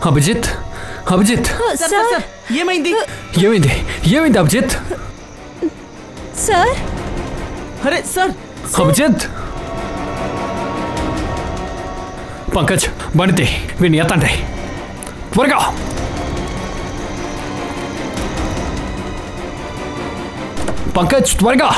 అభిజిత్ అభిజిత్ ఏమైంది ఏమైంది ఏమైంది అభిజిత్ సార్ అరే సార్ అభిజిత్ పంకజ్ బండితే వీడిని ఎత్తండి త్వరగా పంకజ్ త్వరగా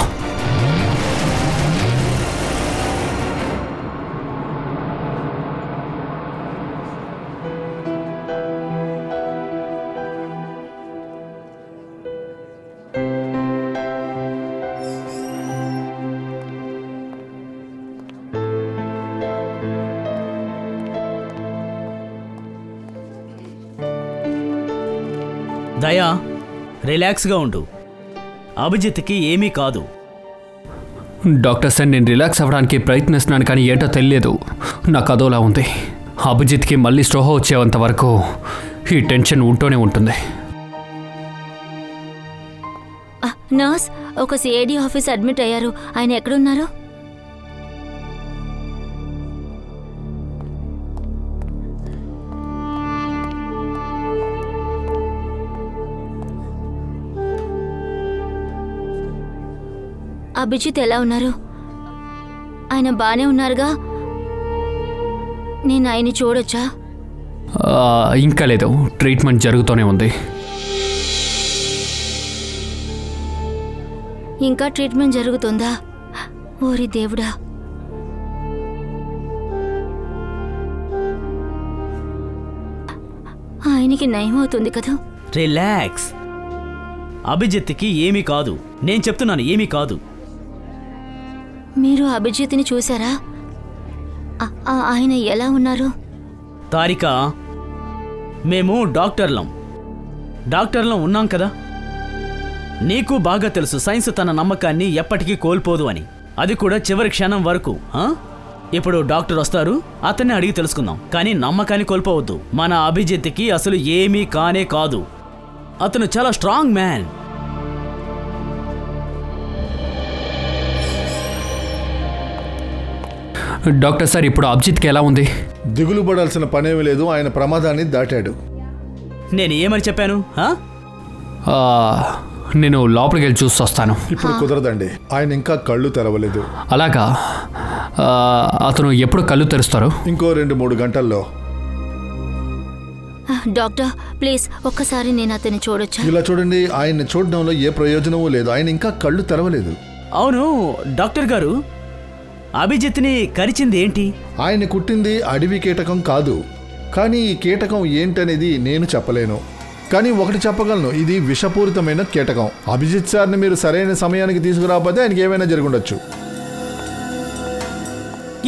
దయా రిలాక్స్గా ఉండు. అభిజిత్కి ఏమీ కాదు. డాక్టర్ సార్ నేను రిలాక్స్ అవ్వడానికి ప్రయత్నిస్తున్నాను కానీ ఏంటో తెలియదు. నాకు అదోలా ఉంది. అభిజిత్కి మళ్ళీ స్ట్రోహ వచ్చేంత వరకు ఈ టెన్షన్ ఉంటూనే ఉంటుంది. నర్స్ ఒక సిఐడి ఆఫీస్ అడ్మిట్ అయ్యారు. ఆయన ఎక్కడున్నారు? అభిజిత్ ఎలా ఉన్నారు? ఆయన బానే ఉన్నారుగా? నేను ఆయన్ని చూడొచ్చా? ఇంకా లేదు, ట్రీట్మెంట్ జరుగుతూనే ఉంది. ఇంకా ట్రీట్మెంట్ జరుగుతుందా? ఓరి దేవుడా. ఆయనకి నయం అవుతుంది కదా? రిలాక్స్. అభిజిత్కి ఏమీ కాదు. నేను చెప్తున్నాను ఏమీ కాదు. మీరు అభిజిత్ని చూసారా? ఆయన ఎలా ఉన్నారు? తారిక, మేము డాక్టర్లం ఉన్నాం కదా. నీకు బాగా తెలుసు సైన్స్ తన నమ్మకాన్ని ఎప్పటికీ కోల్పోదు అని. అది కూడా చివరి క్షణం వరకు. ఇప్పుడు డాక్టర్ వస్తారు, అతన్ని అడిగి తెలుసుకుందాం. కానీ నమ్మకాన్ని కోల్పోవద్దు. మన అభిజిత్కి అసలు ఏమీ కానే కాదు. అతను చాలా స్ట్రాంగ్ మ్యాన్. డాక్టర్ సార్ ఇప్పుడు అభిజిత్కి ఎలా ఉంది? దిగులు పడాల్సిన పనేమీ లేదు. ఆయన ప్రమాదాన్ని దాటాడు. నేను ఏమని చెప్పాను? నేను లోపలికి వెళ్ళి చూసి వస్తాను. ఇప్పుడు కుదరదండి, ఆయన ఇంకా కళ్ళు తెరవలేదు. అలాగా? అతను ఎప్పుడు కళ్ళు తెరుస్తారు? ఇంకో 2-3 గంటల్లో. డాక్టర్ ప్లీజ్ ఒక్కసారి నేను అతన్ని చూడొచ్చా? ఇలా చూడండి, ఆయన్ని చూడడంలో ఏ ప్రయోజనమూ లేదు. ఆయన ఇంకా కళ్ళు తెరవలేదు. అవును డాక్టర్ గారు, అభిజిత్ని కరిచింది ఏంటి? ఆయన కుట్టింది అడవి కీటకం కాదు. కానీ ఈ కీటకం ఏంటనేది నేను చెప్పలేను. కానీ ఒకటి చెప్పగలను, ఇది విషపూరితమైన కీటకం. అభిజిత్ సార్ని మీరు సరైన సమయానికి తీసుకురాకపోతే ఆయనకి ఏమైనా జరుగుండొచ్చు.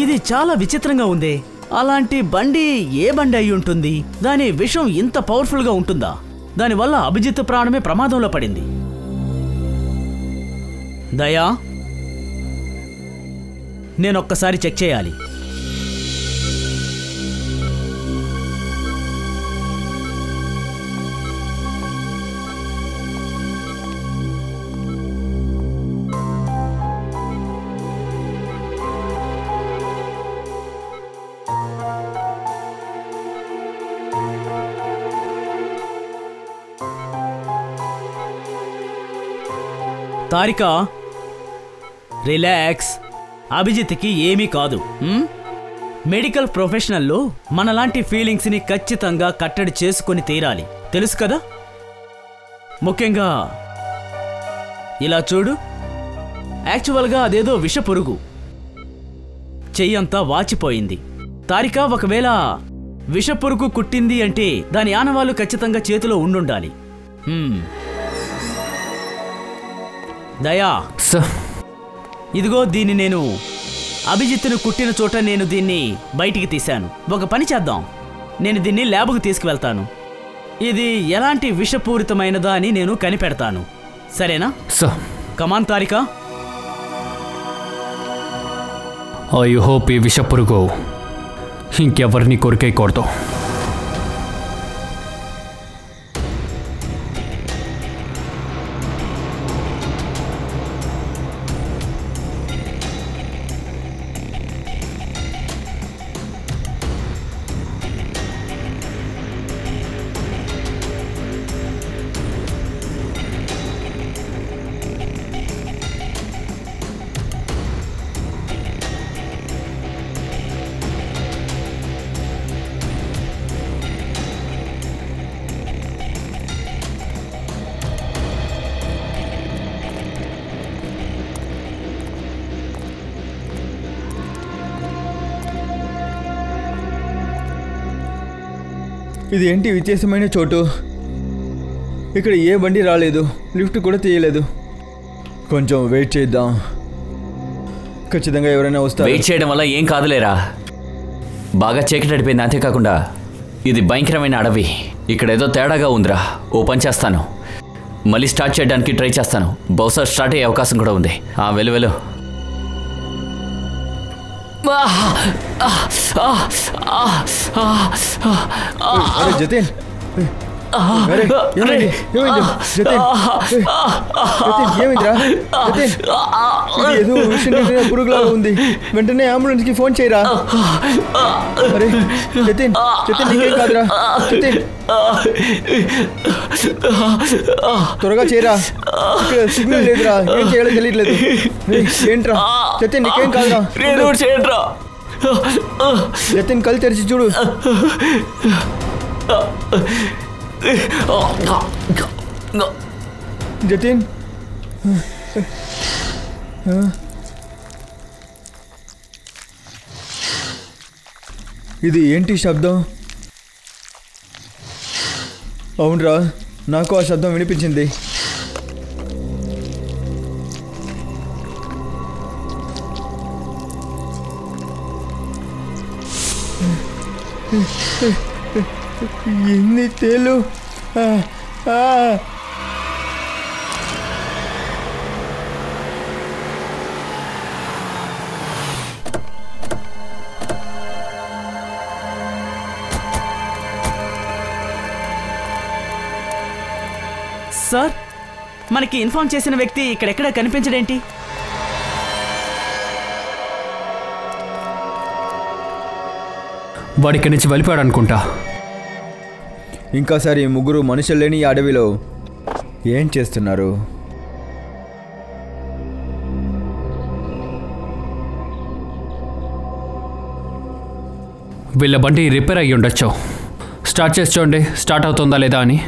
ఇది చాలా విచిత్రంగా ఉంది. అలాంటి బండి ఏ బండి అయి ఉంటుంది? దాని విషం ఇంత పవర్ఫుల్గా ఉంటుందా? దానివల్ల అభిజిత్ ప్రాణమే ప్రమాదంలో పడింది. దయా, నేనొక్కసారి చెక్ చేయాలి. తారిక, రిలాక్స్. అభిజిత్కి ఏమీ కాదు. మెడికల్ ప్రొఫెషనల్లో మనలాంటి ఫీలింగ్స్ని ఖచ్చితంగా కట్టడి చేసుకొని తీరాలి, తెలుసు కదా. ముఖ్యంగా ఇలా చూడు, యాక్చువల్గా అదేదో విషపురుగు. చెయ్యంతా వాచిపోయింది. తారిక, ఒకవేళ విషపురుగు కుట్టింది అంటే దాని ఆనవాళ్ళు ఖచ్చితంగా చేతిలో ఉండుండాలి. దయా, ఇదిగో దీన్ని నేను అభిజిత్తును కుట్టిన చోట నేను దీన్ని బయటికి తీశాను. ఒక పని చేద్దాం, నేను దీన్ని ల్యాబ్కు తీసుకువెళ్తాను. ఇది ఎలాంటి విషపూరితమైనదా అని నేను కనిపెడతాను, సరేనా? కమాన్ తారిక. ఐ హోప్ ఈ విషపురుగు ఇంకెవరిని కొరికేయకూడదు. ఇది ఏంటి విశేషమైన చోటు? ఇక్కడ ఏ బండి రాలేదు, లిఫ్ట్ కూడా తీయలేదు. కొంచెం వెయిట్ చేద్దాం, ఖచ్చితంగా ఎవరైనా వస్తారు. వెయిట్ చేయడం వల్ల ఏం కాదులేరా. బాగా చీకటి అడిపోయింది. అంతేకాకుండా ఇది భయంకరమైన అడవి. ఇక్కడ ఏదో తేడాగా ఉందిరా. ఓ పని చేస్తాను, మళ్ళీ స్టార్ట్ చేయడానికి ట్రై చేస్తాను. బహుశా స్టార్ట్ అయ్యే అవకాశం కూడా ఉంది. వెళ్ళు. జతిన్, ఏమైందిరా? ఏదో పురుగులాగా ఉంది. వెంటనే అంబులెన్స్ కి ఫోన్ చేయరా. అరే జతిన్, నీకేం కాదురా. జతిన్, త్వరగా చేయరా. ఇక్కడ సిగ్నల్ లేదురా, ఏం చేయాలో తెలియట్లేదు. ఏంట్రా జతిన్, నీకేం కాదురా. జతిన్, కళ్ళు తెరిచి చూడు. జతిన్, ఇది ఏంటి శబ్దం? అవునరా, నాకు ఆ శబ్దం వినిపించింది. ఎన్ని తేలు! సార్, మనకి ఇన్ఫార్మ్ చేసిన వ్యక్తి ఇక్కడెక్కడ కనిపించడేంటి? వాడిక్కడి నుంచి వెళ్ళిపోయాడు అనుకుంటా. ఇంకాసారి ముగ్గురు మనుషులు లేని ఈ అడవిలో ఏం చేస్తున్నారు? వీళ్ళ బండి రిపేర్ అయ్యి ఉండొచ్చు. స్టార్ట్ చేసి చూడండి, స్టార్ట్ అవుతుందా లేదా అని.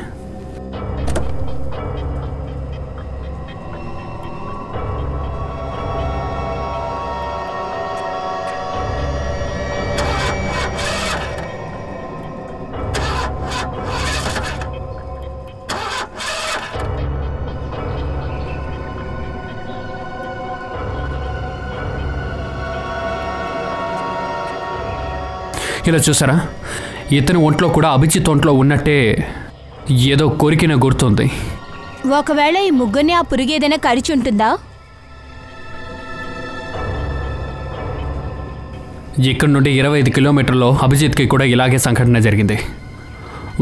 ఇలా చూసారా, ఇతని ఒంట్లో కూడా అభిజిత్ ఒంట్లో ఉన్నట్టే ఏదో కొరికిన గుర్తుంది. ఒకవేళ ఈ ముగ్గురిని ఆ పురుగు ఏదైనా కరిచి ఉంటుందా? ఇక్కడ నుండి 25 కిలోమీటర్లో అభిజిత్కి కూడా ఇలాగే సంఘటన జరిగింది.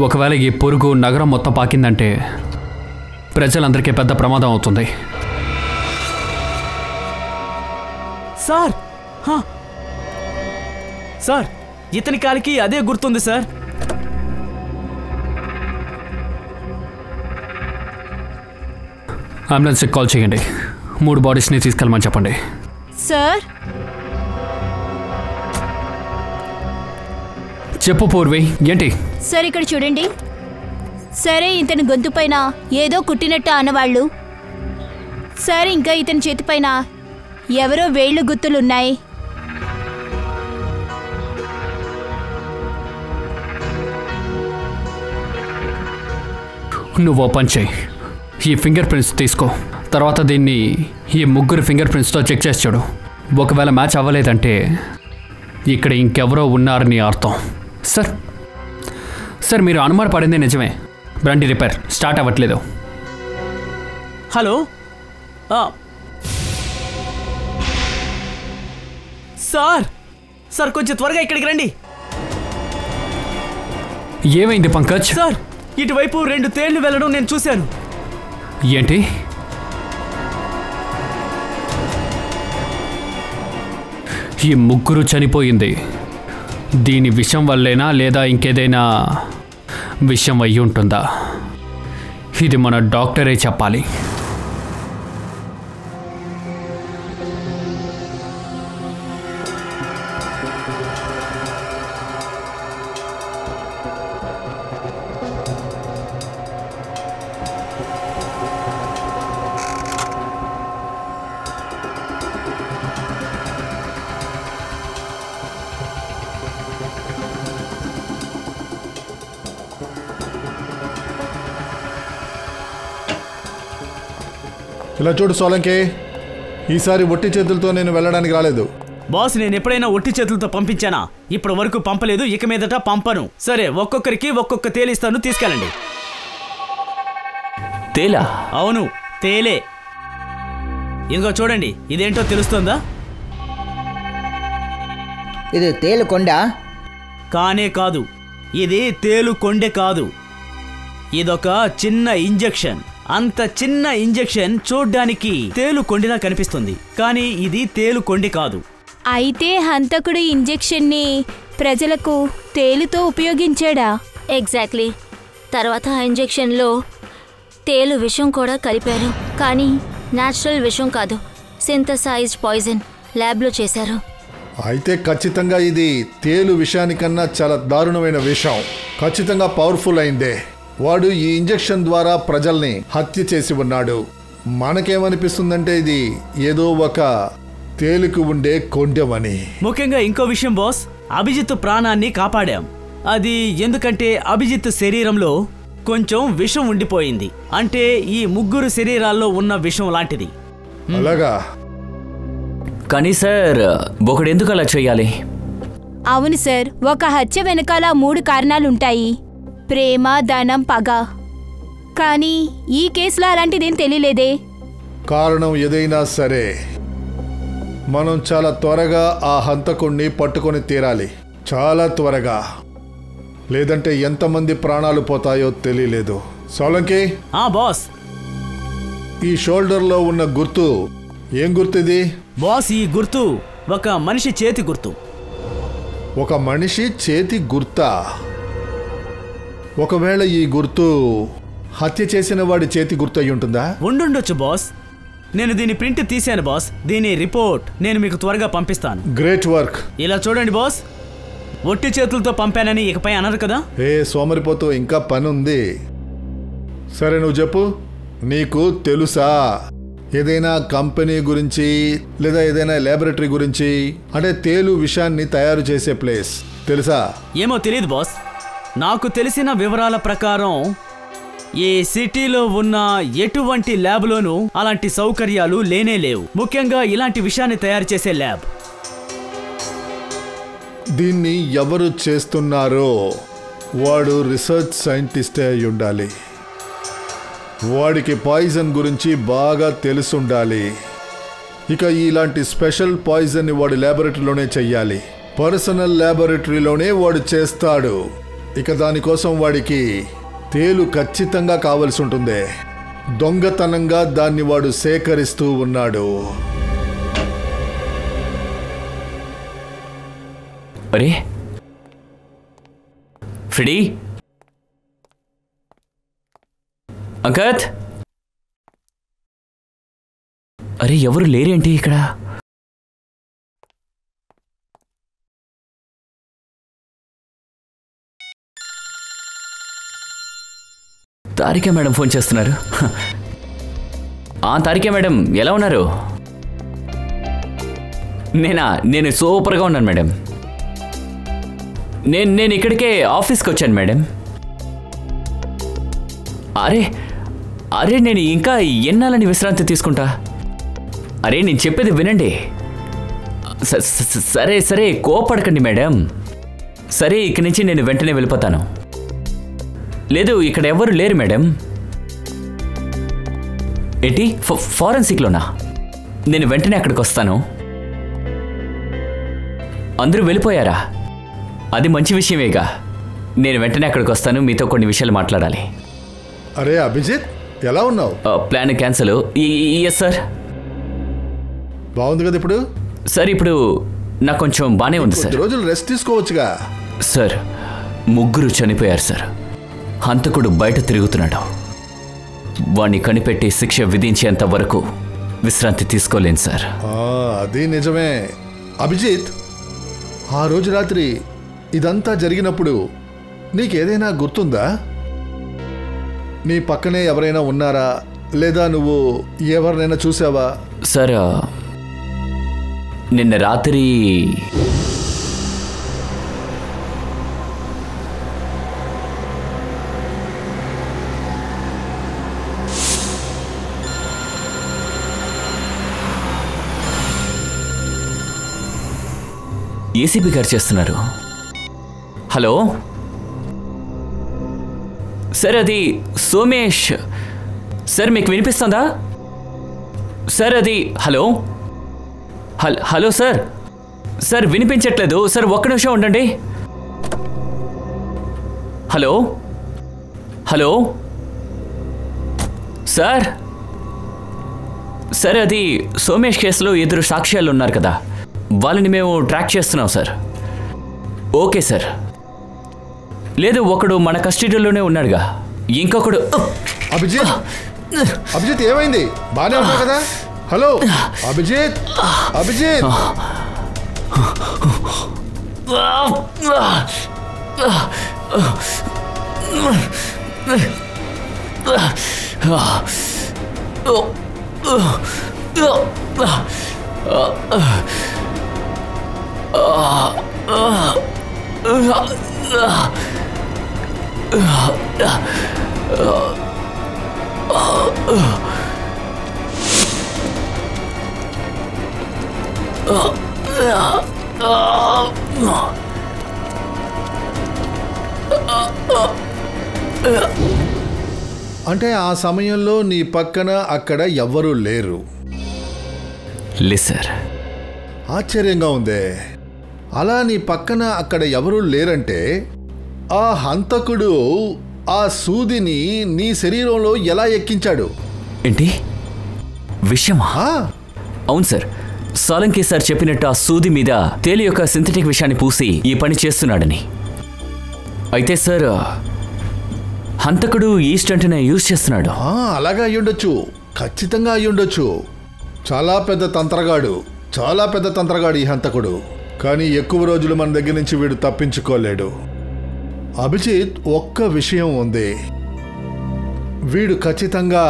ఒకవేళ ఈ పురుగు నగరం మొత్తం పాకిందంటే ప్రజలందరికీ పెద్ద ప్రమాదం అవుతుంది. సార్, సార్, ఇతని కాలికి అదే గుర్తుంది సార్. అంబులెన్స్కి కాల్ చేయండి. 3 బాడీస్ని తీసుకెళ్ళమని చెప్పండి. సార్, చెప్పు పూర్వి, ఏంటి? సార్ ఇక్కడ చూడండి. సరే, ఇతని గొంతు పైన ఏదో కుట్టినట్టు అన్నవాళ్ళు. సరే, ఇంకా ఇతని చేతిపైన ఎవరో వేళ్ళు గుర్తులున్నాయి. నువ్వు ఓపెన్ చేయి. ఈ ఫింగర్ ప్రింట్స్ తీసుకో. తర్వాత దీన్ని ఈ ముగ్గురు ఫింగర్ ప్రింట్స్తో చెక్ చేసి చూడు. ఒకవేళ మ్యాచ్ అవ్వలేదంటే ఇక్కడ ఇంకెవరో ఉన్నారని అర్థం. సార్, మీరు అనుమాన పడిందే నిజమే. బండి రిపేర్ స్టార్ట్ అవ్వట్లేదు. హలో సార్, కొంచెం త్వరగా ఇక్కడికి రండి. ఏమైంది పంకజ్? సార్, ఇటువైపు 2 తేళ్లు వెళ్ళడం నేను చూశాను. ఏంటి? ఈ ముగ్గురు చనిపోయింది దీని విషం వల్లేనా లేదా ఇంకేదైనా విషం అయ్యి ఉంటుందా? ఇది మన డాక్టరే చెప్పాలి. ఇలా చూడు సోలంకి, ఈసారి ఒట్టి చేతులతో నేను వెళ్ళడానికి రాలేదు. బాస్, నేను ఎప్పుడైనా ఒట్టి చేతులతో పంపించానా? ఇప్పటి వరకు పంపలేదు, ఇక మీదట పంపను. సరే, ఒక్కొక్కరికి ఒక్కొక్క తేలిస్తాను, తీసుకెళ్ళండి. తేలా? అవును, తేలే. ఇదిగో చూడండి, ఇదేంటో తెలుస్తుందా? ఇది తేలు కొండ కానే కాదు, ఇది తేలు కొండె కాదు. ఇదొక చిన్న ఇంజెక్షన్. అంత చిన్న ఇంజెక్షన్ చూడ్డానికి తేలు కొండిలా కనిపిస్తుంది, కానీ ఇది తేలు కొండి కాదు. అయితే హంతకుడు ఇంజెక్షన్ని ప్రజలకు తేలుతో ఉపయోగించాడా? ఎగ్జాక్ట్లీ. తర్వాత ఆ ఇంజెక్షన్లో తేలు విషం కూడా కలిపారు, కానీ న్యాచురల్ విషం కాదు, సింథసైజ్డ్ పాయిజన్ ల్యాబ్లో చేశారు. అయితే ఖచ్చితంగా ఇది తేలు విషానికన్నా చాలా దారుణమైన విషం. ఖచ్చితంగా పవర్ఫుల్ అయిందే. వాడు ఈ ఇంజెక్షన్ ద్వారా ప్రజల్ని హత్య చేసి ఉన్నాడు. మనకేమనిపిస్తుందంటే ఇది ఏదో ఒక తేలుకు ఉండే కొండెమని. ముఖ్యంగా ఇంకో విషయం బాస్, అభిజిత్ ప్రాణాన్ని కాపాడాం. అది ఎందుకంటే అభిజిత్ శరీరంలో కొంచెం విషం ఉండిపోయింది. అంటే ఈ ముగ్గురు శరీరాల్లో ఉన్న విషం లాంటిది. అలాగా? కానీ సార్, ఒకడు ఎందుకు అలా చేయాలి? అవును సార్, ఒక హత్య వెనకాల 3 కారణాలుంటాయి: ప్రేమ, ధనం, పగ. కానీ ఈ కేసులో అలాంటిదేం తెలియలేదే. కారణం ఏదైనా సరే మనం చాలా త్వరగా ఆ హంతకుణ్ణి పట్టుకొని తీరాలి, చాలా త్వరగా. లేదంటే ఎంతమంది ప్రాణాలు పోతాయో తెలియలేదు. సోలంకి, బాస్, ఈ షోల్డర్లో ఉన్న గుర్తు ఏం గుర్తుది? బాస్, ఈ గుర్తు ఒక మనిషి చేతి గుర్తు. ఒక మనిషి చేతి గుర్తా? ఒకవేళ ఈ గుర్తు హత్య చేసిన వాడి చేతి గుర్తు అయి ఉంటుందా? ఉండుండొచ్చు బాస్. నేను దీని ప్రింట్ తీశాను బాస్. దీని రిపోర్ట్ నేను మీకు త్వరగా పంపిస్తాను. Great work. ఇలా చూడండి బాస్, ఒట్టి చేతులతో పంపానని ఇకపై అనరు కదా? సోమరిపోతూ ఇంకా పని ఉంది. సరే, నువ్వు చెప్పు. నీకు తెలుసా ఏదైనా కంపెనీ గురించి లేదా ఏదైనా ల్యాబొరేటరీ గురించి, అంటే తేలు విషాన్ని తయారు చేసే ప్లేస్ తెలుసా? ఏమో తెలియదు బాస్. నాకు తెలిసిన వివరాల ప్రకారం ఈ సిటీలో ఉన్న ఎటువంటి ల్యాబ్లోనూ అలాంటి సౌకర్యాలు లేనే లేవు. ముఖ్యంగా ఇలాంటి విషయాన్ని తయారు చేసే ల్యాబ్. దీన్ని ఎవరు చేస్తున్నారో వాడు రీసెర్చ్ సైంటిస్టే అయి ఉండాలి. వాడికి పాయిజన్ గురించి బాగా తెలుసుండాలి. ఇక ఇలాంటి స్పెషల్ పాయిజన్ని వాడు ల్యాబొరేటరీలోనే చెయ్యాలి. పర్సనల్ ల్యాబొరేటరీలోనే వాడు చేస్తాడు. ఇక దానికోసం వాడికి తేలు ఖచ్చితంగా కావలసి ఉంటుంది. దొంగతనంగా దాన్ని వాడు సేకరిస్తూ ఉన్నాడు. అరే ఫ్రెడీ, అంకత్, అరే ఎవరు లేరేంటి ఇక్కడ? తారికా మేడం ఫోన్ చేస్తున్నారు. తారికా మేడం, ఎలా ఉన్నారు? నేను సూపర్గా ఉన్నాను మేడం. నేను ఇక్కడికే ఆఫీస్కి వచ్చాను మేడం. అరే నేను ఇంకా ఎన్నాలని విశ్రాంతి తీసుకుంటా? అరే నేను చెప్పేది వినండి. సరే కోపడకండి మేడం. సరే, ఇక్కడి నుంచి నేను వెంటనే వెళ్ళిపోతాను. లేదు, ఇక్కడ ఎవరు లేరు మేడం. ఏంటి, ఫారెన్సిక్లోనా? నేను వెంటనే అక్కడికి వస్తాను. అందరూ వెళ్ళిపోయారా? అది మంచి విషయమేగా. నేను వెంటనే అక్కడికి వస్తాను, మీతో కొన్ని విషయాలు మాట్లాడాలి. అరే అభిజిత్, ఎలా ఉన్నావు? Plan cancel. Yes sir. బాగుంది కదా ఇప్పుడు? సార్, ఇప్పుడు నాకు కొంచెం బాగానే ఉంది సార్. రోజులు రెస్ట్ తీసుకోవచ్చుగా. సార్, 3 చనిపోయారు సార్. హంతకుడు బయట తిరుగుతున్నాడు. వాణ్ణి కనిపెట్టి శిక్ష విధించేంత వరకు విశ్రాంతి తీసుకోలేను సార్. అది నిజమే. అభిజిత్, ఆ రోజు రాత్రి ఇదంతా జరిగినప్పుడు నీకేదైనా గుర్తుందా? నీ పక్కనే ఎవరైనా ఉన్నారా, లేదా నువ్వు ఎవరినైనా చూసావా? సార్, నిన్న రాత్రి ఏసీపీ గారు చేస్తున్నారు. హలో సార్, అది సోమేష్ సార్. మీకు వినిపిస్తుందా సార్? అది హలో హలో సార్. సార్ వినిపించట్లేదు సార్, ఒక్క నిమిషం ఉండండి. Hello hello sir. సార్, అది సోమేష్ కేసులో 2 సాక్ష్యాలు ఉన్నారు కదా, వాళ్ళని మేము ట్రాక్ చేస్తున్నాం సార్. Okay sir. లేదు, ఒకడు మన కస్టడీలోనే ఉన్నాడుగా, ఇంకొకడు. అభిజిత్ ఏమైంది? బానే ఉన్నావు కదా? హలో అభిజిత్. అభిజిత్ అంటే ఆ సమయంలో నీ పక్కన అక్కడ ఎవ్వరూ లేరు? లేదు సార్. ఆశ్చర్యంగా ఉందే. అలా నీ పక్కన అక్కడ ఎవరూ లేరంటే ఆ హంతకుడు ఆ సూదిని నీ శరీరంలో ఎలా ఎక్కించాడు? ఏంటి విషయమా? అవును సార్, సాలంకి సార్ చెప్పినట్టు ఆ సూది మీద తేలి యొక్క సింథటిక్ విషయాన్ని పూసి ఈ పని చేస్తున్నాడని. అయితే సార్, హంతకుడు ఈ స్టంట్నే యూజ్ చేస్తున్నాడు. అలాగా అయ్యుండొచ్చు, ఖచ్చితంగా అయ్యుండొచ్చు. చాలా పెద్ద తంత్రగాడు ఈ హంతకుడు. కానీ ఎక్కువ రోజులు మన దగ్గర నుంచి వీడు తప్పించుకోలేడు. అభిజిత్, ఒక్క విషయం ఉంది. వీడు ఖచ్చితంగా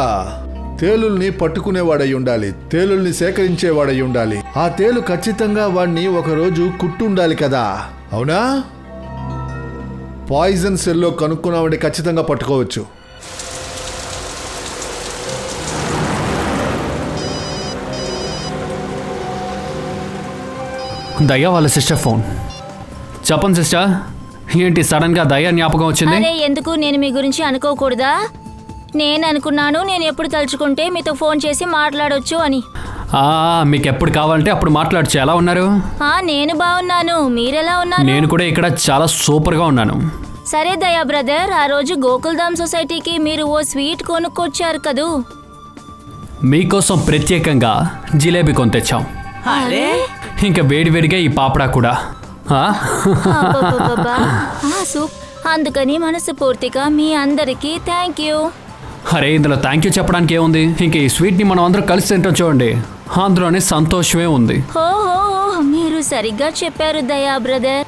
తేలుల్ని పట్టుకునేవాడై ఉండాలి, తేలుల్ని సేకరించేవాడై ఉండాలి. ఆ తేలు ఖచ్చితంగా వాడిని ఒకరోజు కుట్టుండాలి కదా, అవునా? పాయిజన్ సెల్లో కనుక్కున్నామంటే ఖచ్చితంగా పట్టుకోవచ్చు. దయ్యా వాళ్ళ సిస్టర్ ఫోన్. చెప్పండి సిస్టర్, ఏంటి సడన్ గా దయ్యా జ్ఞాపకం వచ్చింది? అరే ఎందుకు, నేను మీ గురించి అనుకోకూడదా? నేను అనుకున్నాను నేను ఎప్పుడు తలుచుకుంటే మీతో ఫోన్ చేసి మాట్లాడొచ్చు అని. మీకు ఎప్పుడు కావాలంటే అప్పుడు మాట్లాడచ్చు. ఎలా ఉన్నారు? నేను బాగున్నాను, మీరెలా ఉన్నారు? నేను కూడా ఇక్కడ చాలా సూపర్ గా ఉన్నాను. సరే దయా బ్రదర్, ఆ రోజు గోకుల్ధామ్ సొసైటీకి మీరు ఓ స్వీట్ కొనుక్కొచ్చారు కదూ. మీకోసం ప్రత్యేకంగా జిలేబీ కొని తెచ్చాం. ఇంకా వేడివేడిగా ఈ పాపడా కూడా. అందుకని మనస్ఫూర్తిగా మీ అందరికీ థ్యాంక్ యూ. అరే ఇందులో థ్యాంక్ యూ చెప్పడానికి ఏముంది? ఇంక ఈ స్వీట్ని మనం అందరం కలిసి తింటాం చూడండి, అందులోనే సంతోషమే ఉంది. మీరు సరిగ్గా చెప్పారు దయా బ్రదర్.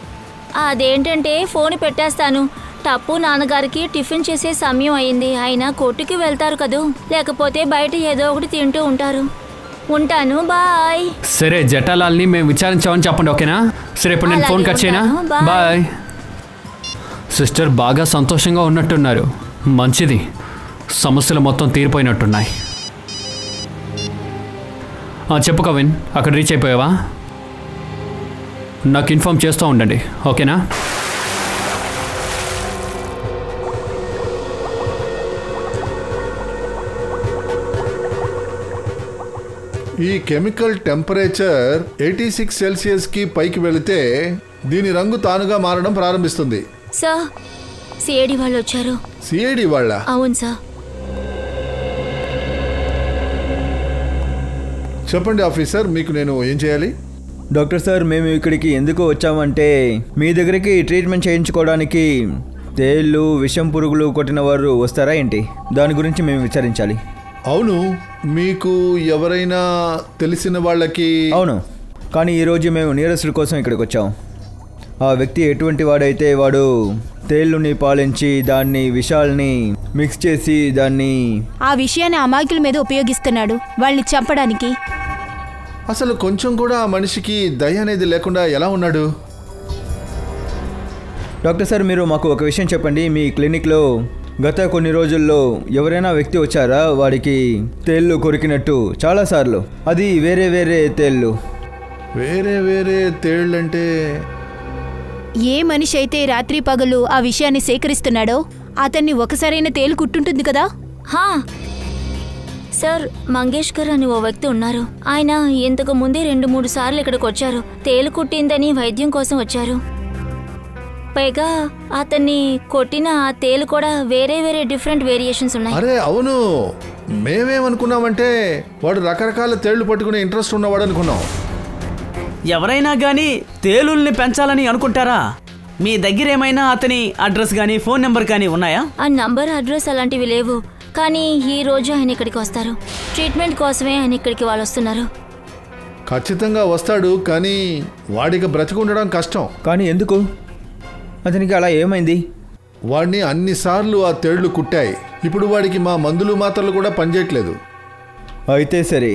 అదేంటంటే ఫోన్ పెట్టేస్తాను. టప్పు నాన్నగారికి టిఫిన్ చేసే సమయం అయింది, అయినా కొట్టుకి వెళ్తారు కదూ, లేకపోతే బయట ఏదో ఒకటి తింటూ ఉంటారు. ఉంటాను, బాయ్. సరే జటాలాల్ని మేము విచారించామని చెప్పండి, ఓకేనా? సరే ఇప్పుడు నేను ఫోన్ కట్ చేయనా? బాయ్. సిస్టర్ బాగా సంతోషంగా ఉన్నట్టున్నారు. మంచిది, సమస్యలు మొత్తం తీరిపోయినట్టున్నాయి. చెప్పు కవిన్, అక్కడ రీచ్ అయిపోయావా? నాకు ఇన్ఫార్మ్ చేస్తూ ఉండండి, ఓకేనా? ఈ కెమికల్ టెంపరేచర్ 86 సెల్సియస్కి పైకి వెళితే దీని రంగు తానుగా మారడం ప్రారంభిస్తుంది. సార్, సిఐడి వాళ్ళు వచ్చారు. సిఐడి వాళ్ళ? అవును సార్. చెప్పండి ఆఫీసర్, మీకు నేను ఏం చేయాలి? డాక్టర్ సార్, మేము ఇక్కడికి ఎందుకు వచ్చామంటే మీ దగ్గరికి ట్రీట్మెంట్ చేయించుకోవడానికి తేళ్ళు, విషం పురుగులు కొట్టిన వారు వస్తారా ఏంటి? దాని గురించి మేము విచారించాలి. అవును, మీకు ఎవరైనా తెలిసిన వాళ్ళకి? అవును, కానీ ఈరోజు మేము నియరెస్ట్ కోసం ఇక్కడికి వచ్చాం. ఆ వ్యక్తి ఎటువంటి వాడైతే వాడు తేళ్ళుని పాలించి దాన్ని విషాల్ని మిక్స్ చేసి దాన్ని ఆ విషయాన్ని అమాయకుల మీద ఉపయోగిస్తున్నాడు వాళ్ళని చంపడానికి. అసలు కొంచెం కూడా ఆ మనిషికి దయ అనేది లేకుండా ఎలా ఉన్నాడు? డాక్టర్ సార్, మీరు మాకు ఒక విషయం చెప్పండి. మీ క్లినిక్లో గత కొన్ని రోజుల్లో ఎవరైనా వ్యక్తి వచ్చారా వాడికి తేళ్ళు కొరికినట్టు? చాలాసార్లు. అది వేరే వేరే తేళ్ళు. వేరే వేరే తేళ్ళంటే ఏ మనిషి అయితే రాత్రి పగలు ఆ విషయాన్ని సేకరిస్తున్నాడో అతన్ని ఒకసారైనా తేలు కుట్టుంటుంది కదా. హా సార్, మంగేష్కర్ అని ఓ వ్యక్తి ఉన్నారు. ఆయన ఇంతకు ముందే 2-3 సార్లు ఇక్కడికి వచ్చారు. తేలు కుట్టిందని వైద్యం కోసం వచ్చారు. పైగా అతన్ని కొట్టిన ఆ తేలు కూడా వేరే వేరే డిఫరెంట్ వేరియేషన్స్ ఉన్నాయి. అరే అవును, మేమేమనుకున్నామంటే వాడు రకరకాల తేళ్లు పట్టుకునే ఇంట్రెస్ట్ ఉన్నవాడు అనుకున్నాం. ఎవరైనా గానీ తేలుల్ని పెంచాలని అనుకుంటారా? మీ దగ్గర ఏమైనా అతని అడ్రస్ కానీ ఫోన్ నెంబర్ కానీ ఉన్నాయా? ఆ నంబర్, అడ్రస్ అలాంటివి లేవు. కానీ ఈ రోజు ఆయన ఇక్కడికి వస్తారు. ట్రీట్మెంట్ కోసమే ఆయన ఇక్కడికి వాళ్ళు వస్తున్నారు. ఖచ్చితంగా వస్తాడు, కానీ వాడికి బ్రతికుండడం కష్టం. కానీ ఎందుకు? అతనికి అలా ఏమైంది? వాడిని అన్నిసార్లు ఆ తేళ్లు కుట్టాయి. ఇప్పుడు వాడికి మా మందులు మాత్రలు కూడా పనిచేయట్లేదు. అయితే సరే,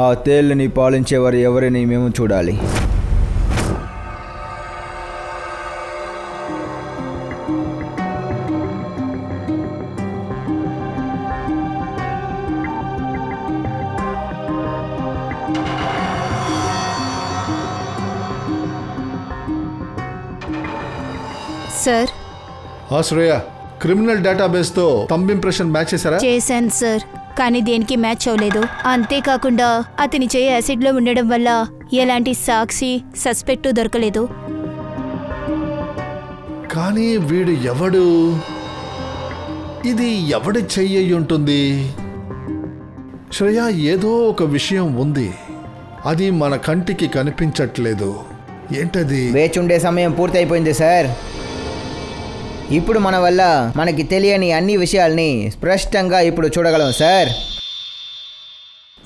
ఆ తేళ్ళని పాలించేవారు ఎవరిని మేము చూడాలి. సార్, శ్రేయ, క్రిమినల్ డేటాబేస్తో థంబ్ ఇంప్రెషన్ మ్యాచ్ చేశారా? చేశాను సార్, కానీ దేనికి మ్యాచ్ అవ్వలేదు. అంతేకాకుండా అతని చేయి యాసిడ్లో ఉండడం వల్ల ఎలాంటి సాక్షి, సస్పెక్టు దొరకలేదు. కానీ వీడు ఎవడు? ఇది ఎవడి చెయ్యి ఉంటుంది? శ్రేయ, ఏదో ఒక విషయం ఉంది, అది మన కంటికి కనిపించట్లేదు. ఏంటది? వేచుండే సమయం పూర్తయిపోయింది సార్. ఇప్పుడు మన వల్ల మనకి తెలియని అన్ని విషయాల్ని స్పష్టంగా ఇప్పుడు చూడగలం సార్.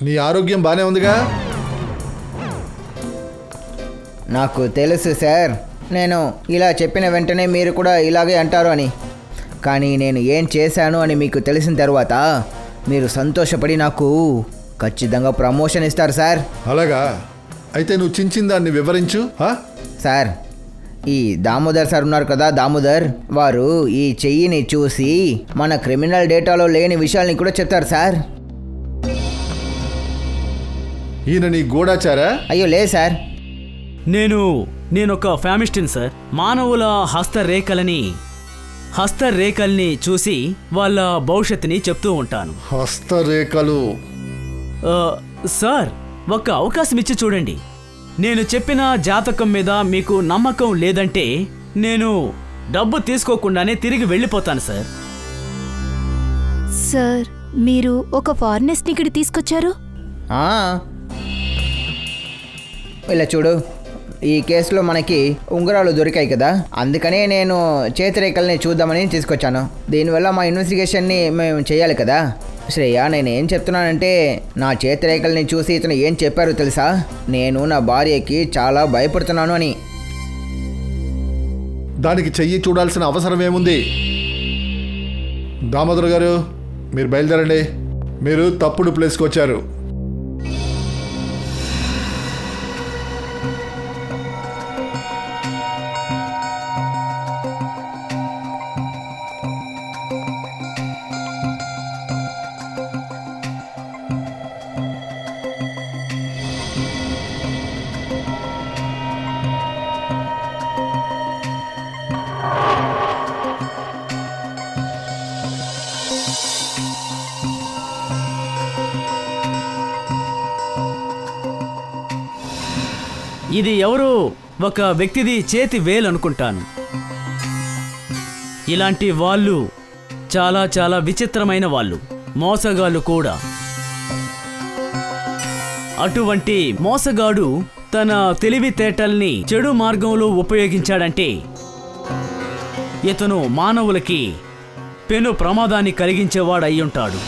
నీ ఆరోగ్యం బానే ఉందిగా? నాకు తెలుసు సార్, నేను ఇలా చెప్పిన వెంటనే మీరు కూడా ఇలాగే అంటారు అని. కానీ నేను ఏం చేశాను అని మీకు తెలిసిన తర్వాత మీరు సంతోషపడి నాకు ఖచ్చితంగా ప్రమోషన్ ఇస్తారు సార్. అలాగా? అయితే నువ్వు చించిన దాన్ని వివరించు. సార్, ఈ దామోదర్ సార్ ఉన్నారు కదా, దామోదర్, వారు ఈ చెయ్యిని చూసి మన క్రిమినల్ డేటాలో లేని విషయాల్ని కూడా చెప్తారు సార్. ఈయన నీ గూఢాచారా? అయ్యో లేదు సార్, నేనొక ఫ్యామిస్టిన్ సార్. మానవుల హస్తరేఖల్ని చూసి వాళ్ళ భవిష్యత్తుని చెప్తూ ఉంటాను. హస్తరేఖలు? సార్, ఒక్క అవకాశం ఇచ్చి చూడండి. నేను చెప్పిన జాతకం మీద మీకు నమ్మకం లేదంటే నేను డబ్బు తీసుకోకుండానే తిరిగి వెళ్ళిపోతాను సార్. సార్, మీరు ఒక ఫారినర్స్ని ఇక్కడ తీసుకొచ్చారు? ఇలా చూడు, ఈ కేసులో మనకి ఉంగరాలు దొరికాయి కదా, అందుకనే నేను చేతిరేఖల్ని చూద్దామని తీసుకొచ్చాను. దీనివల్ల మా ఇన్వెస్టిగేషన్ని మేము చేయాలి కదా. శ్రేయ, నేనేం చెప్తున్నానంటే, నా చేతిరేఖల్ని చూసి ఇతను ఏం చెప్పారో తెలుసా? నేను నా భార్యకి చాలా భయపడుతున్నాను అని. దానికి చెయ్యి చూడాల్సిన అవసరం ఏముంది? దామోదర్ గారు, మీరు బయలుదేరండి. మీరు తప్పుడు ప్లేస్కి వచ్చారు. ఇది ఎవరో ఒక వ్యక్తిది చేతి వేలు అనుకుంటాను. ఇలాంటి వాళ్ళు చాలా చాలా విచిత్రమైన వాళ్ళు, మోసగాళ్ళు కూడా. అటువంటి మోసగాడు తన తెలివితేటల్ని చెడు మార్గంలో ఉపయోగించాడంటే ఇతను మానవులకి పెను ప్రమాదాన్ని కలిగించేవాడు అయ్యుంటాడు.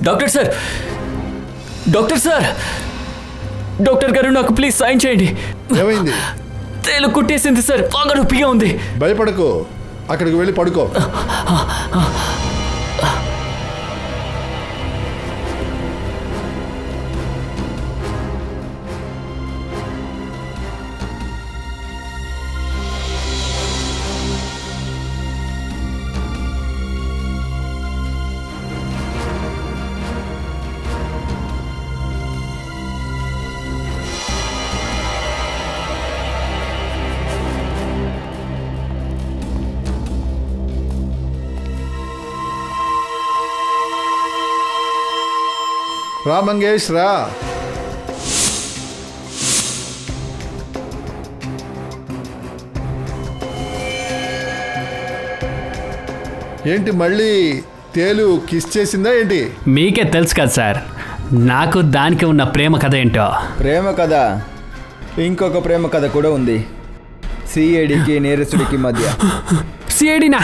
డాక్టర్ సార్, డాక్టర్ గారు, నాకు ప్లీజ్ సాయం చేయండి. ఏమైంది? తేలు కుట్టేసింది సార్, బాగా నొప్పిగా ఉంది. భయపడకు, అక్కడికి వెళ్ళి పడుకో. రా మంగేష్ రా. ఏంటి మళ్ళీ తేలు కిస్ చేసిందా ఏంటి? మీకే తెలుసు కదా సార్, నాకు దానికి ఉన్న ప్రేమ కథ ఏంటో. ప్రేమ కథ, ఇంకొక ప్రేమ కథ కూడా ఉంది. సిఐడికి నేరస్తుడికి మధ్య. సిఐడినా?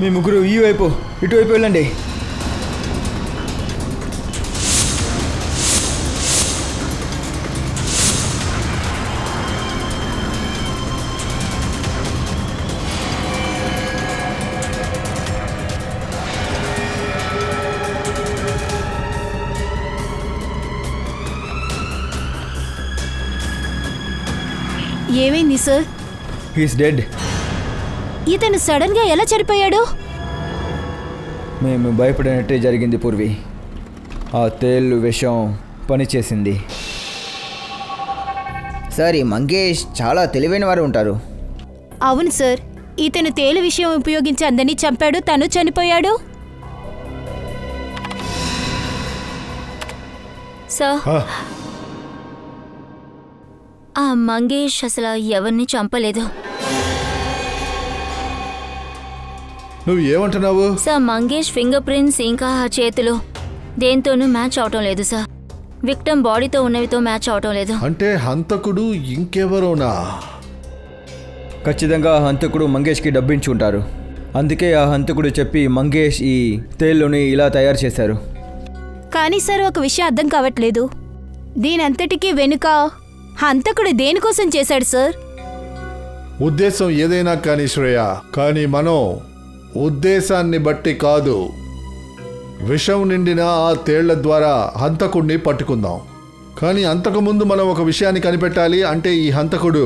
మీ ముగ్గురు ఈ వైపు ఇటువైపు వెళ్ళండి. ఏమైంది సార్? He's dead. ఇతను సడన్ గా ఎలా చనిపోయాడు? మేము భయపడినట్టే జరిగింది పూర్వి. ఆ తేలు విషం పనిచేసింది. సార్, ఈ మంగేష్ చాలా తెలివైన వారు ఉంటారు. అవును సార్, ఇతను తేలు విషయం ఉపయోగించి అందరినీ చంపాడు, తను చనిపోయాడు. సార్, ఆ మంగేష్ అసలు ఎవరిని చంపలేదు. నువ్వు ఏమంటున్నావు? సార్, మంగేష్ ఫింగర్ ప్రింట్స్ ఇంకా ఆ చేతులు దేంతోనూ మ్యాచ్ అవటం లేదు సార్. విక్టమ్ బాడీతో ఉన్నవితో మ్యాచ్ అవటం లేదు. అంటే హంతకుడు ఇంకెవరోనా? ఖచ్చితంగా ఆ హంతకుడు మంగేష్కి డబ్బించి ఉంటారు. అందుకే ఆ హంతకుడు చెప్పి మంగేష్ ఈ తేలుని ఇలా తయారు చేశారు. కానీ సార్, ఒక విషయం అర్థం కావట్లేదు. దీనంతటికీ వెనుక హంతకుడు దేనికోసం చేశాడు సార్? ఉద్దేశం ఏదైనా కానీ శ్రేయ, కానీ మనం ఉద్దేశాన్ని బట్టి కాదు, విషం నిండిన ఆ తేళ్ల ద్వారా హంతకుడిని పట్టుకుందాం. కానీ అంతకుముందు మనం ఒక విషయాన్ని కనిపెట్టాలి. అంటే ఈ హంతకుడు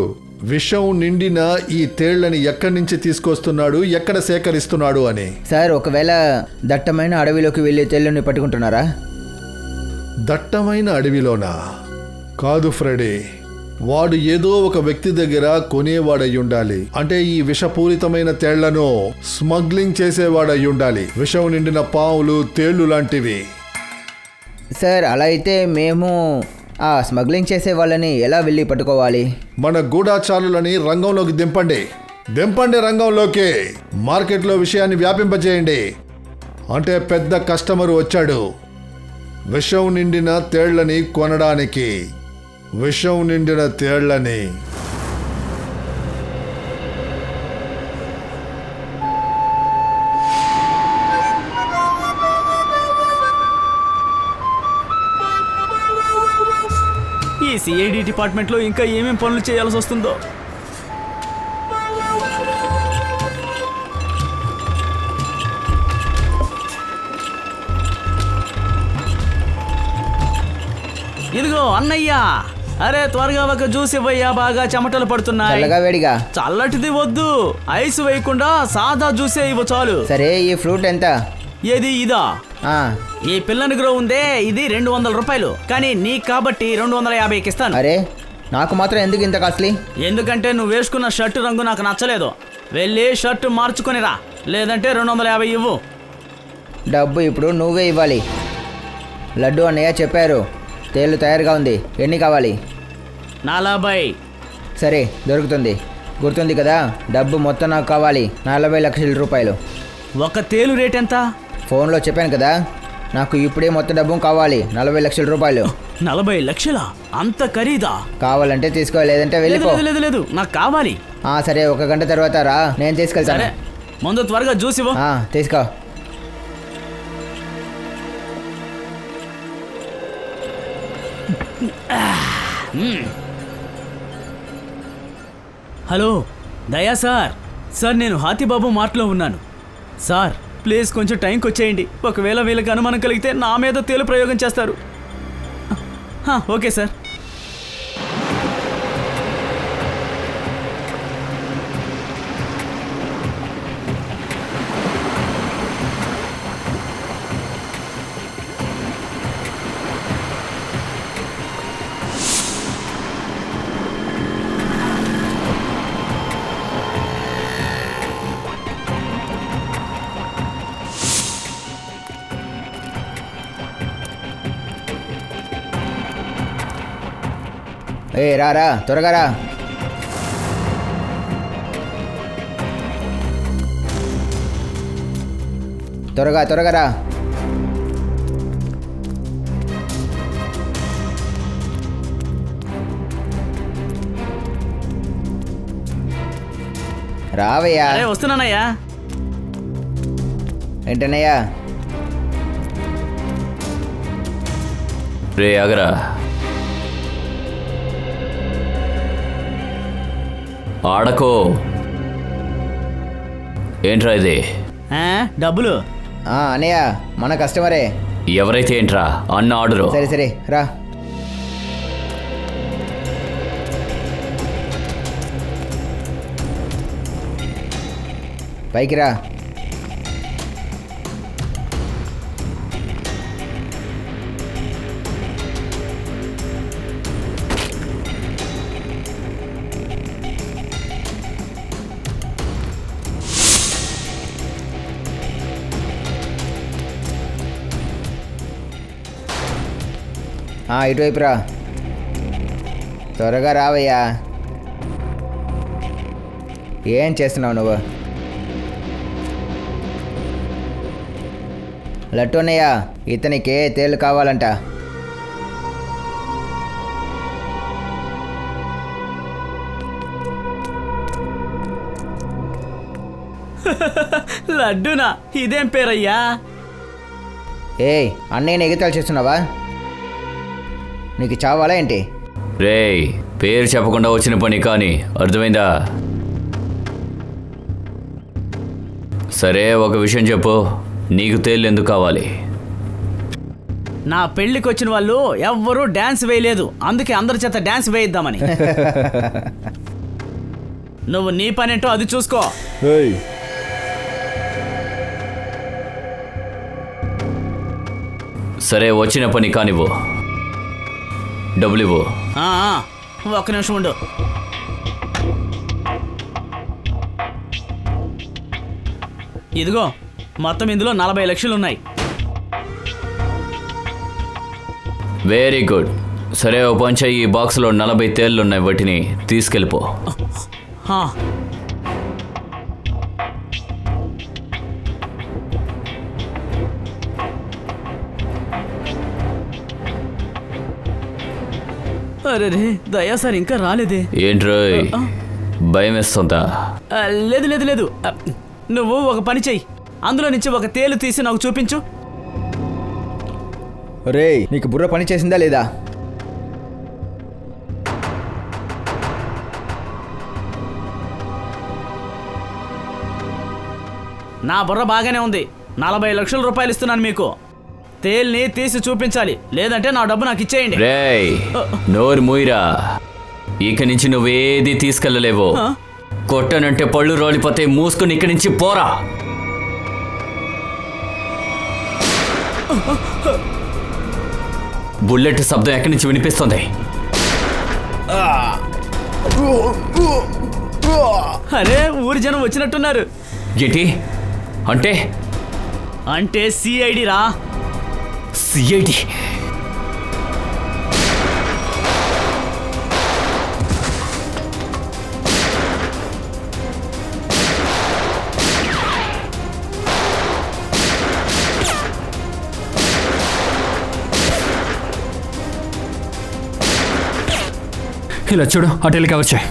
విషం నిండిన ఈ తేళ్లని ఎక్కడి నుంచి తీసుకొస్తున్నాడు, ఎక్కడ సేకరిస్తున్నాడు అని. సార్, ఒకవేళ దట్టమైన అడవిలోకి వెళ్ళి తేలుని పట్టుకుంటున్నారా? దట్టమైన అడవిలోనా? కాదు ఫ్రెడీ, వాడు ఏదో ఒక వ్యక్తి దగ్గర కొనేవాడై ఉండాలి. అంటే ఈ విషపూరితమైన తేళ్లను స్మగ్లింగ్ చేసేవాడై ఉండాలి. విషం నిండిన పావులు, తేళ్లు లాంటివి. సార్, అలా అయితే మేము ఆ స్మగ్లింగ్ చేసే వాళ్ళని ఎలా వెళ్ళి పట్టుకోవాలి? మన గూఢాచారులని రంగంలోకి దింపండి రంగంలోకి. మార్కెట్లో విషయాన్ని వ్యాపింపజేయండి. అంటే పెద్ద కస్టమర్ వచ్చాడు విషం నిండిన తేళ్లని కొనడానికి. విషం నిండిన తేళ్లని. ఈ సిఐడి డిపార్ట్మెంట్లో ఇంకా ఏమేం పనులు చేయాల్సి వస్తుందో. ఇదిగో అన్నయ్య, అరే త్వరగా ఒక జ్యూస్ ఇవ్వయ్యా, బాగా చెమటలు పడుతున్నాయి. చల్లగా వేడిగా? చల్లటిది వద్దు, ఐస్ వేయకుండా సాదా జ్యూసే ఇవ్వ చాలు. సరే, ఈ ఫ్రూట్ ఎంత? ఏది ఇదా? ఆ, ఈ పిల్లని గ్రో ఉందే, ఇది 200 రూపాయలు. కానీ నీకు కాబట్టి 250కి ఇస్తాను. అరే, నాకు మాత్రం ఎందుకు ఇంత కాస్ట్లీ? ఎందుకంటే నువ్వు వేసుకున్న షర్టు రంగు నాకు నచ్చలేదు. వెళ్ళి షర్టు మార్చుకొనిరా, లేదంటే 250 ఇవ్వు. డబ్బు ఇప్పుడు నువ్వే ఇవ్వాలి. లడ్డు అన్నయ్య చెప్పారు, తేలు తయారుగా ఉంది. ఎన్ని కావాలి? 40. సరే, దొరుకుతుంది. గుర్తుంది కదా, డబ్బు మొత్తం నాకు కావాలి. 40 లక్షల రూపాయలు. ఒక తేలు రేట్ ఎంత? ఫోన్లో చెప్పాను కదా, నాకు ఇప్పుడే మొత్తం డబ్బు కావాలి. 40 లక్షల రూపాయలు. 40 లక్షలా? అంత ఖరీదా? కావాలంటే తీసుకో, లేదంటే వెళ్ళిపో. లేదు లేదు, నాకు కావాలి. సరే, 1 గంట తర్వాత రా, నేను తీసుకెళ్తాను. సరే, ముందు త్వరగా జ్యూస్ ఇవ్వు. తీసుకో. హలో దయా సార్. సార్, నేను హాతీబాబు మార్ట్లో ఉన్నాను. సార్, ప్లీజ్ కొంచెం టైంకి వచ్చేయండి. ఒకవేళ వీళ్ళకి అనుమానం కలిగితే నా మీద తేలు ప్రయోగం చేస్తారు. Okay sir. రా త్వరగా రా. త్వరగా రా. రావయ్యా. వస్తున్నానయ్యా. ఏంటన్నయ్యా? రే ఆగరా. ఆడకో. ఏంట్రా ఇది? డబ్బులు. అన్నయ్య మన కస్టమరే. ఎవరైతే ఏంట్రా అన్న ఆర్డరు. సరే రా. పైకి రా. ఇటువైపు రా. త్వరగా రావయ్యా. ఏం చేస్తున్నావు నువ్వు? లట్టున్నయ్య, ఇతనికి తేలు కావాలంట. లడ్డునా? ఇదేం పేరయ్యా? అన్నయ్యని ఎగతాలు చేస్తున్నావా? నీకు చావాలా ఏంటి? రేయ్, పేరు చెప్పకుండా వచ్చిన పని కానీ, అర్థమైందా? సరే, ఒక విషయం చెప్పు. నీకు తేలు ఎందుకు కావాలి? నా పెళ్లికి వచ్చిన వాళ్ళు ఎవ్వరూ డాన్స్ వేయలేదు, అందుకే అందరి చేత డాన్స్ వేయిద్దామని. నువ్వు నీ పనేంటో అది చూసుకో. సరే, వచ్చిన పని కానివ్వు. డబ్బులు ఇవ్వు. ఒక్క నిమిషం ఉండు. ఇదిగో, మొత్తం ఇందులో 40 లక్షలు ఉన్నాయి. Very good. సరే, ఓ పని చెయ్యి. ఈ బాక్స్లో 40 తేళ్ళు ఉన్నాయి, వాటిని తీసుకెళ్ళిపో. అరే దయా సార్ ఇంకా రాలేదే. ఏంట్రోయ్, భయం వేస్తుందా? లేదు. నువ్వు ఒక పని చెయ్యి, అందులో నుంచి ఒక తేలు తీసి నాకు చూపించు. రే, నీకు బుర్ర పని చేసిందా లేదా? నా బుర్ర బాగానే ఉంది. 40 లక్షల రూపాయలు ఇస్తున్నాను మీకు. తేల్ని తీసి చూపించాలి, లేదంటే నా డబ్బు నాకు ఇచ్చేయండి. రేయ్, నోరు మూయిరా. ఇక నుంచి నువ్వేది తీసుకెళ్ళలేవు. కొట్టనంటే పళ్ళు రోలిపోతే మూసుకుని ఇక్కడి నుంచి పోరా. బుల్లెట్ శబ్దం ఎక్కడి నుంచి వినిపిస్తుంది? అరే, ఊరి జనం వచ్చినట్టున్నారు. ఏంటి అంటే? అంటే సిఐడి రా. సిఐడి? ఇలా చూడు, అటెల్కి వచ్చాయి.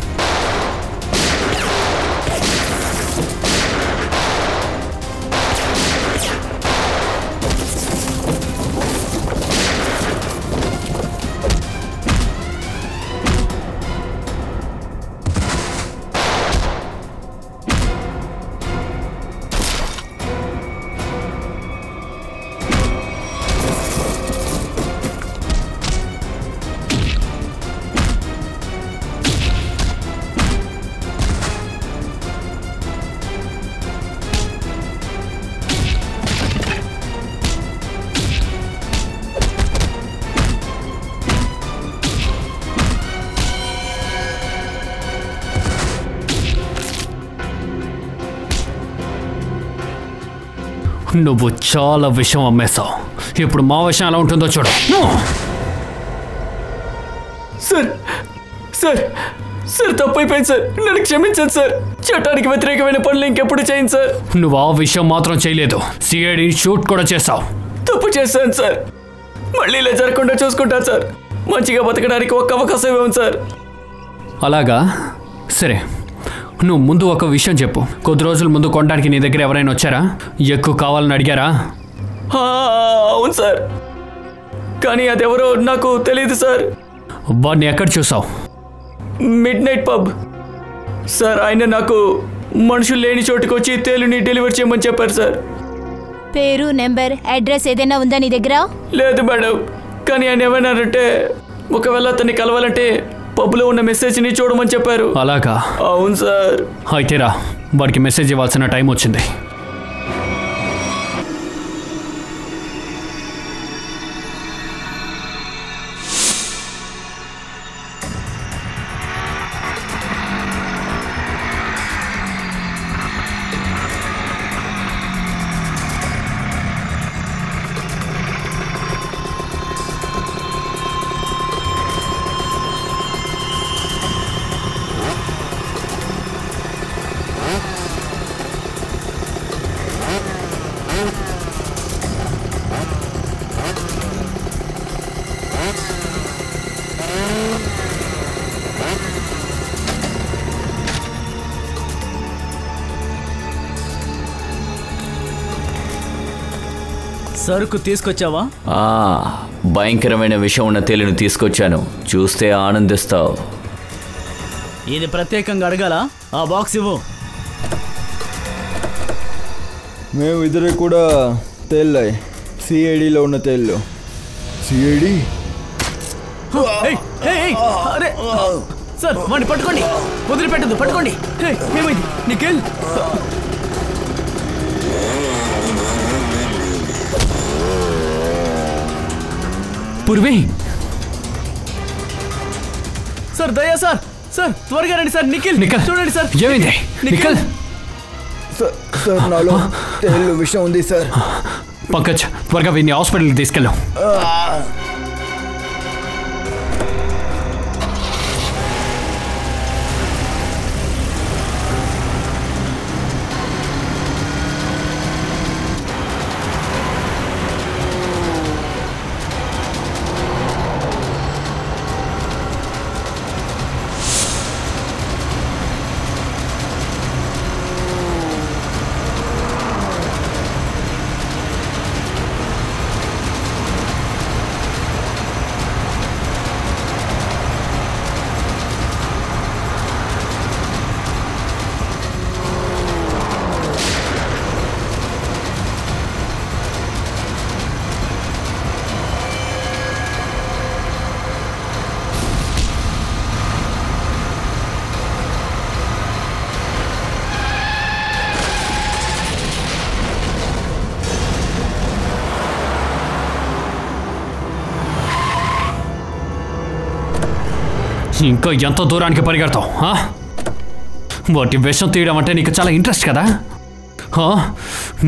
నువ్వు చాలా విషయం అమ్మేశావు. ఇప్పుడు మా విషయం ఎలా ఉంటుందో చూడు. సార్ సార్ సార్ తప్పైపోయింది సార్, నన్ను క్షమించండి సార్. చట్టానికి వ్యతిరేకమైన పనులు ఇంకెప్పుడు చేయను సార్. నువ్వు ఆ విషయం మాత్రం చేయలేదు, సిఐడి షూట్ కూడా చేశావు. తప్పు చేశాను సార్, మళ్ళీ ఇలా జరగకుండా చూసుకుంటాను సార్. మంచిగా బతకడానికి ఒక్క అవకాశం ఇవ్వండి సార్. అలాగా, సరే. నువ్వు ముందు ఒక విషయం చెప్పు. కొద్ది రోజుల ముందు కొనడానికి నీ దగ్గర ఎవరైనా వచ్చారా? ఎక్కువ కావాలని అడిగారా? అవును సార్, కానీ అదెవరో నాకు తెలియదు సార్. వాడిని ఎక్కడ చూసావు? Mid night pub sir. ఆయన నాకు మనుషులు లేని చోటుకు వచ్చి తేలుని డెలివరీ చేయమని చెప్పారు సార్. పేరు, నెంబర్, అడ్రస్ ఏదైనా ఉందా నీ దగ్గర? లేదు మేడం, కానీ ఆయన ఏమన్నారంటే ఒకవేళ అతన్ని కలవాలంటే పబ్లో ఉన్న మెసేజ్ని చూడమని చెప్పారు. అలాగా? అవును సార్. అయితే రా, వాడికి మెసేజ్ ఇవ్వాల్సిన టైం వచ్చింది. సరుకు తీసుకొచ్చావా? భయంకరమైన విషయం ఉన్న తేలిని తీసుకొచ్చాను, చూస్తే ఆనందిస్తావు. ఇది ప్రత్యేకంగా అడగాల? ఆ బాక్స్ ఇవ్వు. మేము ఇద్దరు కూడా తేళ్ళాయి, సిఐడిలో ఉన్న తేళ్ళు. సిఐడి? అరే సార్, వాడిని పట్టుకోండి, వదిలిపెట్టదు, పట్టుకోండి. ఏమైంది నీకెళ్ళి? పూర్వీ సార్, దయా సార్, సార్ త్వరగా రండి సార్. నిఖిల్ చూడండి సార్. ఏమైంది నిఖిల్? సార్ నాలో తేళ్ళు విషయం ఉంది సార్. పంకజ్, త్వరగా వీడిని హాస్పిటల్కి తీసుకెళ్ళాం. ఇంకా ఎంత దూరానికి పరిగెడతావు? వాటి విషం తీయడం అంటే నీకు చాలా ఇంట్రెస్ట్ కదా?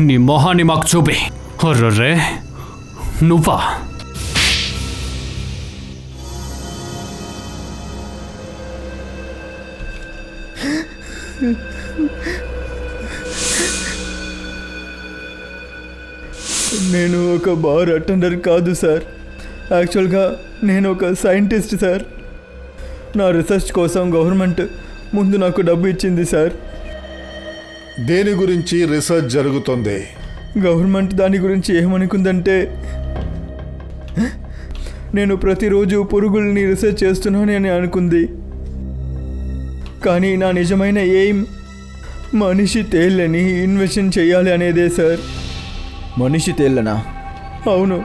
నీ మొహాన్ని మాకు చూపి. అర్రే నువ్వా? నేను ఒక బార్ అటెండర్ కాదు సార్, యాక్చువల్గా నేను ఒక సైంటిస్ట్ సార్. నా రీసెర్చ్ కోసం గవర్నమెంట్ ముందు నాకు డబ్బు ఇచ్చింది సార్. దేని గురించి రీసెర్చ్ జరుగుతుంది? గవర్నమెంట్ దాని గురించి ఏమనుకుందంటే, నేను ప్రతిరోజు పురుగుల్ని రీసెర్చ్ చేస్తున్నానని అనుకుంది. కానీ నా నిజమైన ఎయిమ్ మనిషి తేళ్ళని ఇన్వెషన్ చేయాలి అనేదే సార్. మనిషి తేళ్ళనా? అవును.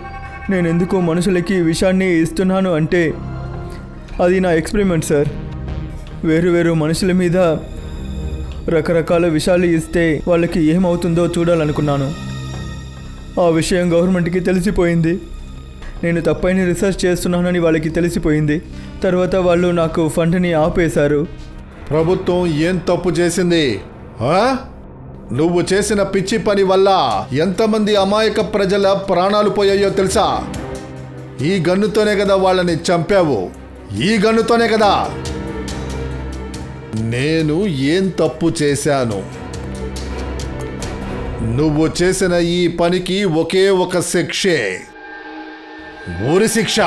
నేను ఎందుకు మనుషులకి విషాన్ని ఇస్తున్నాను అంటే అది నా ఎక్స్పెరిమెంట్ సార్. వేరు వేరు మనుషుల మీద రకరకాల విషాలు ఇస్తే వాళ్ళకి ఏమవుతుందో చూడాలనుకున్నాను. ఆ విషయం గవర్నమెంట్కి తెలిసిపోయింది. నేను తప్పైన రీసెర్చ్ చేస్తున్నానని వాళ్ళకి తెలిసిపోయింది. తర్వాత వాళ్ళు నాకు ఫండ్ని ఆపేశారు. ప్రభుత్వం ఏం తప్పు చేసింది? నువ్వు చేసిన పిచ్చి పని వల్ల ఎంతమంది అమాయక ప్రజల ప్రాణాలు పోయాయో తెలుసా? ఈ గన్నుతోనే కదా వాళ్ళని చంపావు. ఈ గన్నుతోనే కదా. నేను ఏం తప్పు చేశాను? నువ్వు చేసిన ఈ పనికి ఒకే ఒక శిక్షే, ఊరి శిక్ష.